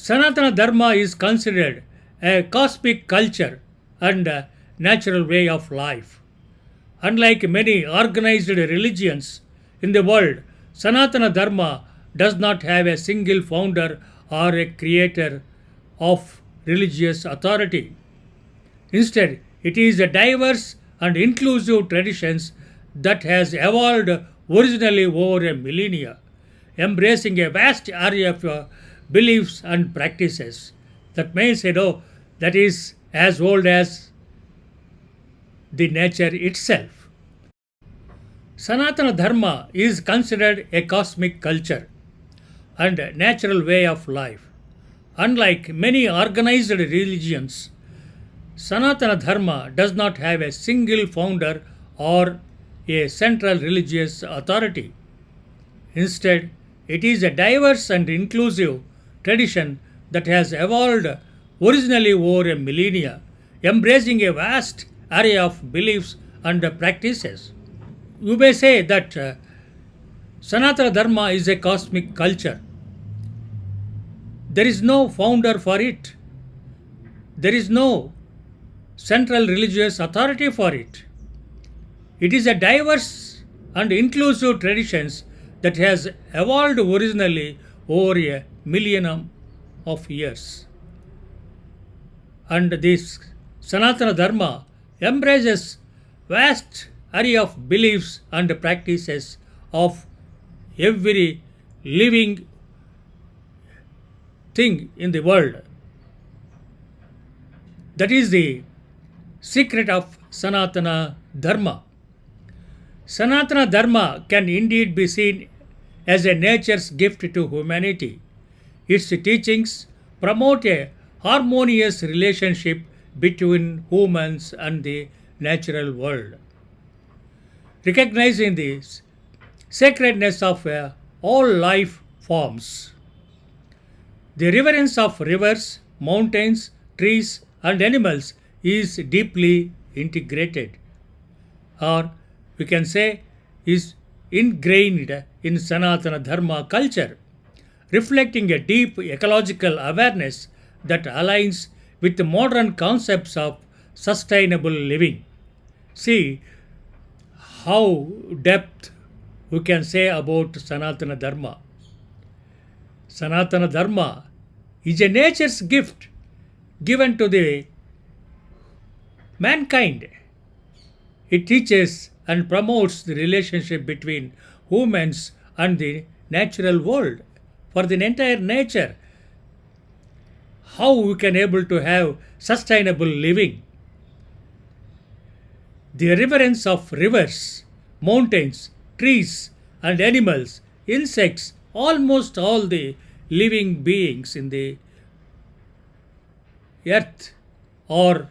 Sanatana Dharma is considered a cosmic culture and a natural way of life. Unlike many organized religions in the world, Sanatana Dharma does not have a single founder or a creator of religious authority. Instead, it is a diverse and inclusive traditions that has evolved originally over a millennia, embracing a vast area of beliefs and practices. That means, that is as old as the nature itself. Sanatana Dharma is considered a cosmic culture and natural way of life. Unlike many organized religions, Sanatana Dharma does not have a single founder or a central religious authority. Instead, it is a diverse and inclusive tradition that has evolved originally over a millennia, embracing a vast array of beliefs and practices. You may say that Sanatana Dharma is a cosmic culture. There is no founder for it. There is no central religious authority for it. It is a diverse and inclusive traditions that has evolved originally over a millennium of years. And this Sanatana Dharma embraces vast array of beliefs and practices of every living thing in the world. That is the secret of Sanatana Dharma. Sanatana Dharma can indeed be seen as a nature's gift to humanity. Its teachings promote a harmonious relationship between humans and the natural world. Recognizing the sacredness of all life forms. The reverence of rivers, mountains, trees, and animals is deeply integrated, or we can say is ingrained in Sanatana Dharma culture, reflecting a deep ecological awareness that aligns with the modern concepts of sustainable living. See how depth we can say about Sanatana Dharma. Sanatana Dharma is a nature's gift given to the mankind. It teaches and promotes the relationship between humans and the natural world. For the entire nature, how we can able to have sustainable living. The reverence of rivers, mountains, trees, and animals, insects, almost all the living beings in the earth are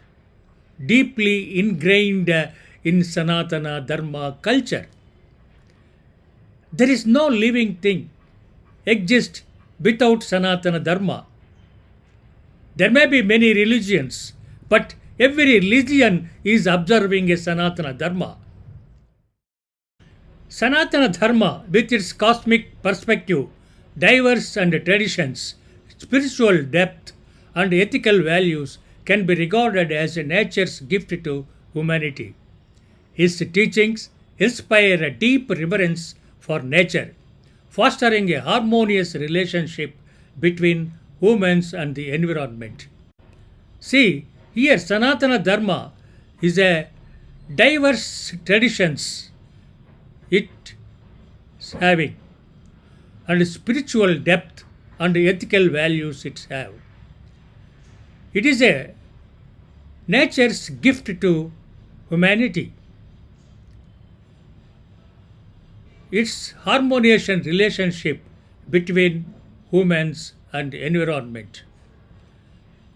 deeply ingrained in Sanatana Dharma culture. There is no living thing exists without Sanatana Dharma. There may be many religions, but every religion is observing a Sanatana Dharma. Sanatana Dharma, with its cosmic perspective, diverse and traditions, spiritual depth, and ethical values, can be regarded as a nature's gift to humanity. His teachings inspire a deep reverence for nature, fostering a harmonious relationship between humans and the environment. See, here Sanatana Dharma is a diverse traditions it is having, and spiritual depth and ethical values it have. It is a nature's gift to humanity. Its harmonious relationship between humans and environment.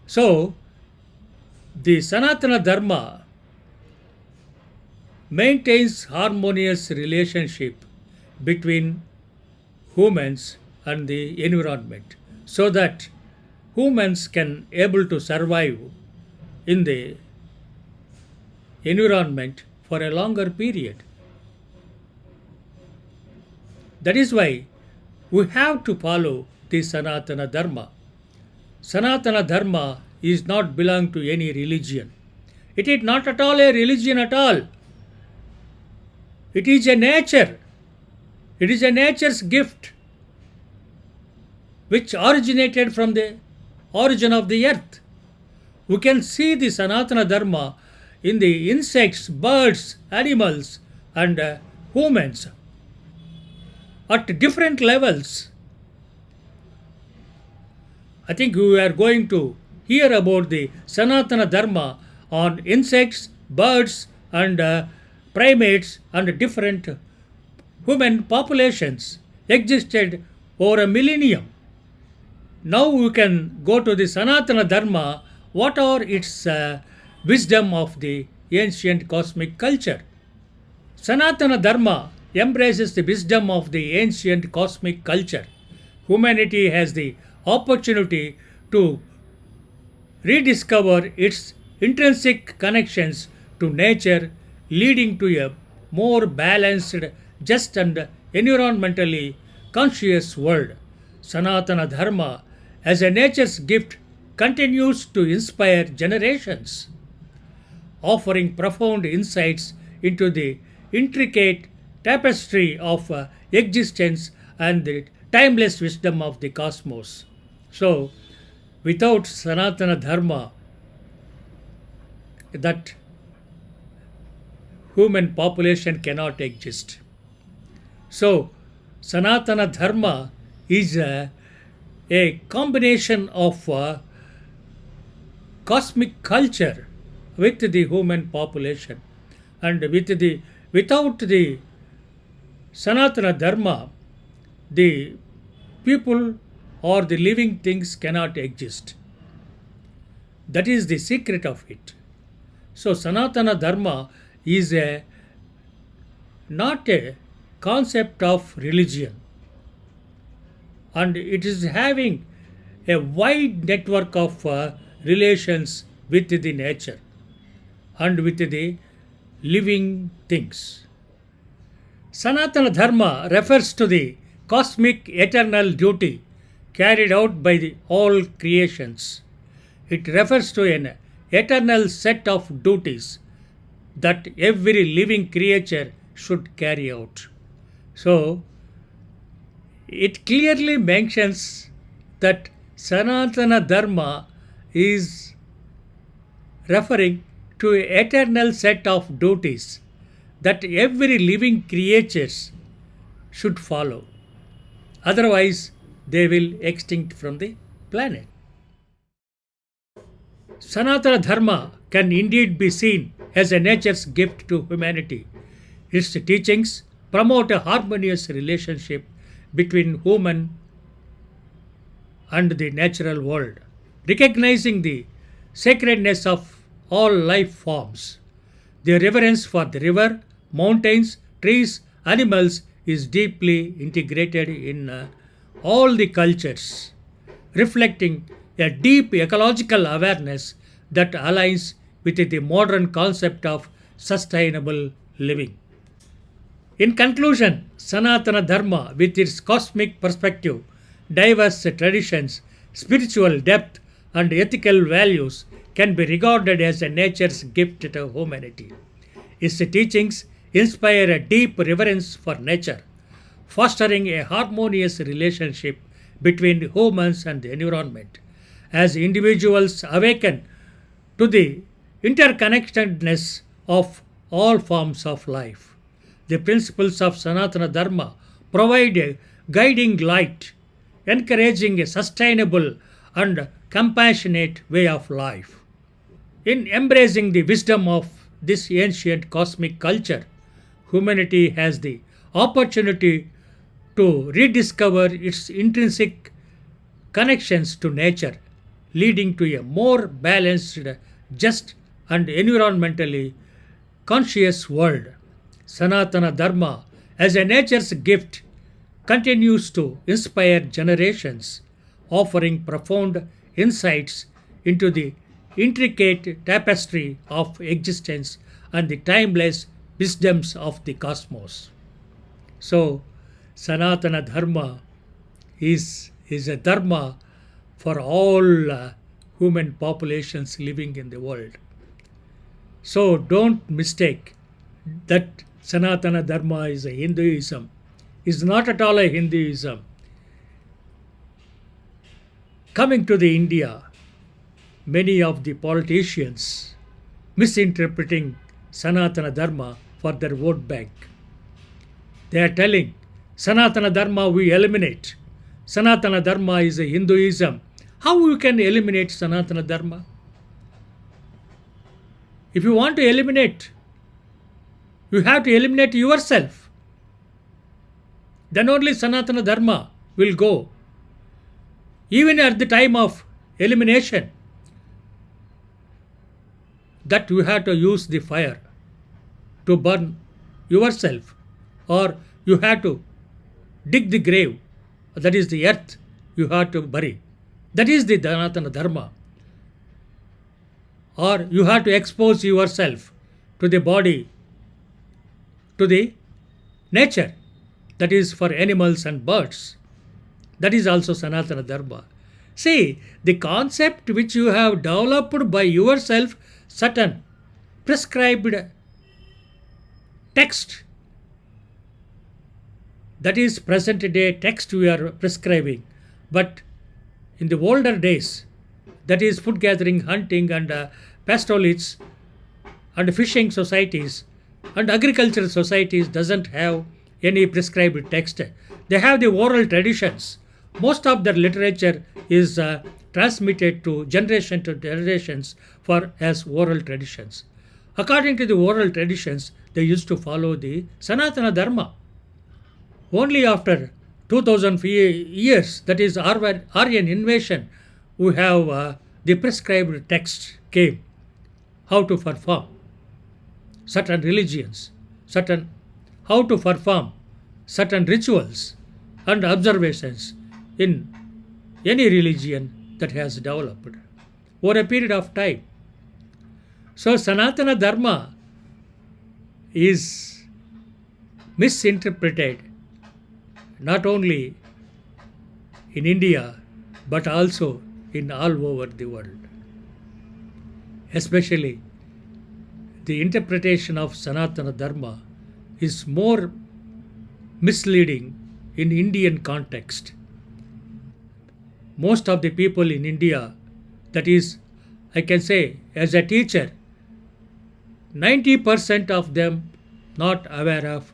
So, the Sanatana Dharma maintains harmonious relationship between humans and the environment, so that humans can able to survive in the environment for a longer period. That is why we have to follow the Sanatana Dharma. Sanatana Dharma is not belong to any religion. It is not at all a religion at all. It is a nature. It is a nature's gift which originated from the origin of the earth. We can see the Sanatana Dharma in the insects, birds, animals, and humans at different levels. I think we are going to hear about the Sanatana Dharma on insects, birds, and primates and different human populations existed over a millennium. Now we can go to the Sanatana Dharma. What are its wisdom of the ancient cosmic culture? Sanatana Dharma embraces the wisdom of the ancient cosmic culture. Humanity has the opportunity to rediscover its intrinsic connections to nature, leading to a more balanced, just, and environmentally conscious world. Sanatana Dharma, as a nature's gift, continues to inspire generations, offering profound insights into the intricate tapestry of existence and the timeless wisdom of the cosmos. So, without Sanatana Dharma, that human population cannot exist. So, Sanatana Dharma is a combination of cosmic culture with the human population, and without the Sanatana Dharma, the people or the living things cannot exist. That is the secret of it. So Sanatana Dharma is not a concept of religion, and it is having a wide network of relations with the nature and with the living things. Sanatana Dharma refers to the cosmic eternal duty carried out by all creations. It refers to an eternal set of duties that every living creature should carry out. So, it clearly mentions that Sanatana Dharma is referring to an eternal set of duties that every living creatures should follow. Otherwise, they will extinct from the planet. Sanatana Dharma can indeed be seen as a nature's gift to humanity. Its teachings promote a harmonious relationship between human and the natural world, recognizing the sacredness of all life forms. Their reverence for the river, mountains, trees, animals is deeply integrated in all the cultures, reflecting a deep ecological awareness that aligns with the modern concept of sustainable living. In conclusion, Sanatana Dharma, with its cosmic perspective, diverse traditions, spiritual depth, and ethical values, can be regarded as a nature's gift to humanity. Its teachings inspire a deep reverence for nature, fostering a harmonious relationship between humans and the environment. As individuals awaken to the interconnectedness of all forms of life, the principles of Sanatana Dharma provide a guiding light, encouraging a sustainable and compassionate way of life. In embracing the wisdom of this ancient cosmic culture, humanity has the opportunity to rediscover its intrinsic connections to nature, leading to a more balanced, just, and environmentally conscious world. Sanatana Dharma, as a nature's gift, continues to inspire generations, offering profound insights into the intricate tapestry of existence and the timeless wisdoms of the cosmos. So, Sanatana Dharma is a dharma for all human populations living in the world. So don't mistake that Sanatana Dharma is a Hinduism. It's not at all a Hinduism. Coming to the India, many of the politicians misinterpreting Sanatana Dharma for their vote bank. They are telling Sanatana Dharma we eliminate. Sanatana Dharma is a Hinduism. How you can eliminate Sanatana Dharma? If you want to eliminate, you have to eliminate yourself. Then only Sanatana Dharma will go. Even at the time of elimination, that you have to use the fire to burn yourself, or you have to dig the grave, that is the earth you have to bury. That is the Sanatana Dharma. Or you have to expose yourself to the body, to the nature, that is for animals and birds. That is also Sanatana Dharma. See, the concept which you have developed by yourself, certain prescribed text, that is present day text we are prescribing. But in the older days, that is food gathering, hunting and pastoralists and fishing societies and agricultural societies doesn't have any prescribed text. They have the oral traditions. Most of their literature is transmitted to generations for as oral traditions. According to the oral traditions, they used to follow the Sanatana Dharma. Only after 2000 years, that is Aryan invasion, we have the prescribed text came. How to perform certain religions, how to perform certain rituals and observations in any religion that has developed over a period of time. So Sanatana Dharma is misinterpreted not only in India but also in all over the world. Especially the interpretation of Sanatana Dharma is more misleading in Indian context. Most of the people in India, that is, I can say as a teacher, 90% of them not aware of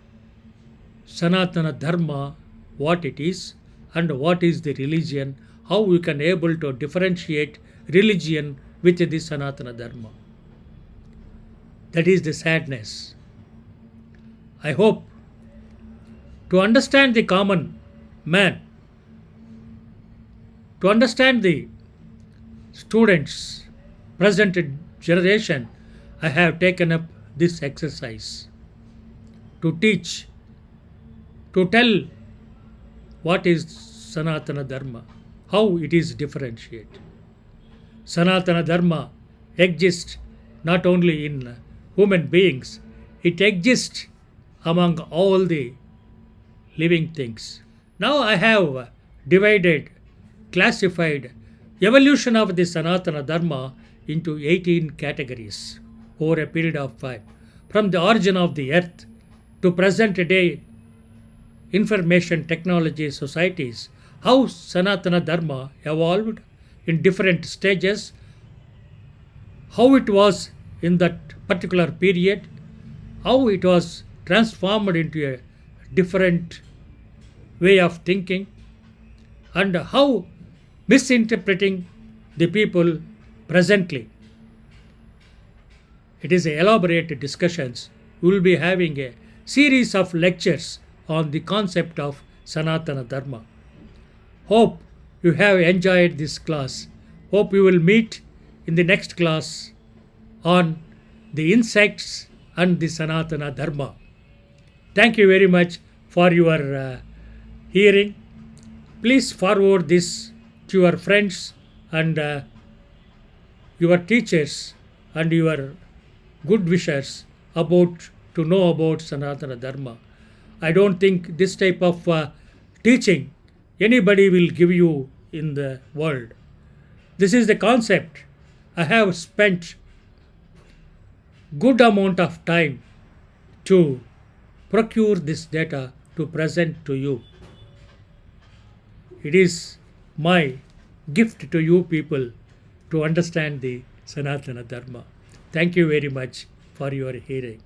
Sanatana Dharma, what it is and what is the religion, how we can able to differentiate religion with the Sanatana Dharma. That is the sadness. I hope to understand the common man, to understand the students, present generation, I have taken up this exercise to teach, to tell what is Sanatana Dharma, how it is differentiated. Sanatana Dharma exists not only in human beings, it exists among all the living things. Now I have divided, classified evolution of the Sanatana Dharma into 18 categories over a period of time. From the origin of the earth to present day information technology societies, how Sanatana Dharma evolved in different stages, how it was in that particular period, how it was transformed into a different way of thinking, and how misinterpreting the people presently. It is elaborate discussions. We will be having a series of lectures on the concept of Sanatana Dharma. Hope you have enjoyed this class. Hope you will meet in the next class on the insects and the Sanatana Dharma. Thank you very much for your hearing. Please forward this to your friends and your teachers and your good wishers about to know about Sanatana Dharma. I don't think this type of teaching anybody will give you in the world. This is the concept. I have spent good amount of time to procure this data to present to you. It is my gift to you people to understand the Sanatana Dharma. Thank you very much for your hearing.